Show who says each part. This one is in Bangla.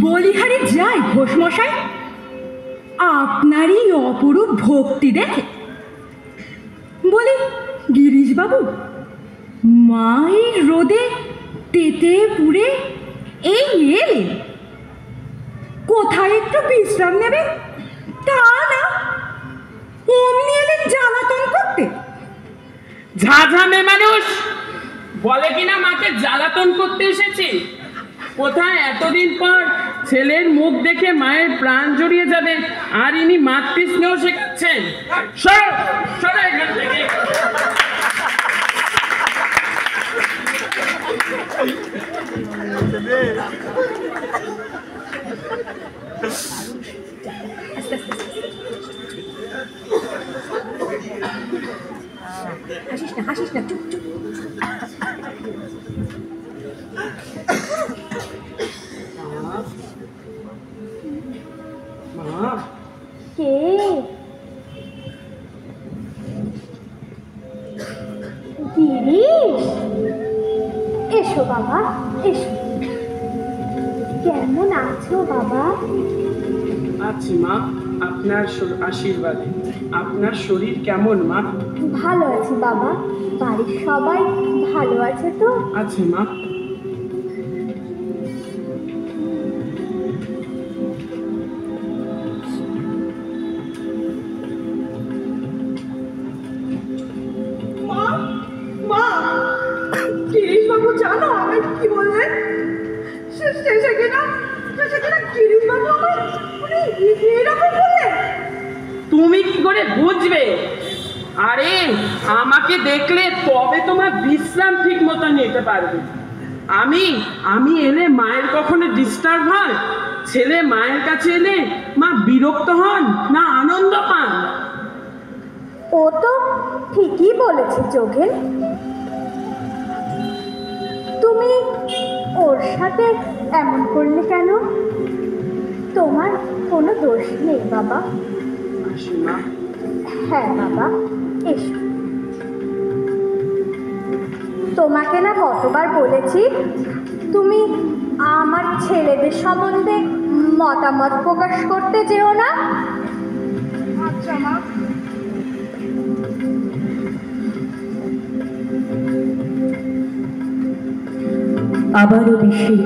Speaker 1: বলিহারি যাই ঘোষমশাই, আপনারই অপরূপ ভক্তি দেখে। বলি গিরিশবাবু, মায়ের রোদে তেতে পুড়ে এই এলেন, কোথায় একটু বিশ্রাম নেবে তা না, অমনি এলেন জ্বালাতন করতে।
Speaker 2: ঝাঝা মেয়ে মানুষ বলে কিনা মাকে জ্বালাতন করতে এসেছি। কোথায় এতদিন পর ছেলের মুখ দেখে মায়ের প্রাণ জড়িয়ে যাবে, আর ইনি মাতৃস্নেহ শেখাচ্ছেন। সরো সরো এখান থেকে।
Speaker 1: হাসিস না, হাসিস না, চুপ চুপ।
Speaker 2: মা,
Speaker 1: কে? গিরিশ, এসো বাবা এসো। কেমন আছো বাবা?
Speaker 2: আছি মা, আপনার আশীর্বাদে। আপনার শরীর কেমন মা?
Speaker 1: ভালো আছি বাবা। বাড়ির সবাই ভালো আছে তো?
Speaker 2: আছে মা।
Speaker 1: মা, মা, গিরিশবাবু জানো আমায় কি বললেন? শেষে কিনা গিরিশবাবু আমায় এরকম বললেন।
Speaker 2: তুমি কি করে বুঝবে? আরে আমাকে দেখলে তবে তোমার বিশ্রাম ঠিক মতো নিতে পারবে। আমি এলে মায়ের কখনো ডিস্টার্ব হয়? ছেলে মায়ের কাছে এলে মা বিরক্ত হন না আনন্দ পান?
Speaker 1: ও তো ঠিকই বলেছে যোগেন। তুমি ওর সাথে এমন করলে কেন? তোমার কোনো দোষ নেই বাবা।
Speaker 2: আসি মা।
Speaker 1: হ্যাঁ বাবা, এসো। তোমাকে না কতবার বলেছি তুমি আমার ছেলেদের সম্বন্ধে মতামত প্রকাশ করতে যেও না। আচ্ছা মা।
Speaker 3: আবারও বিশ্বে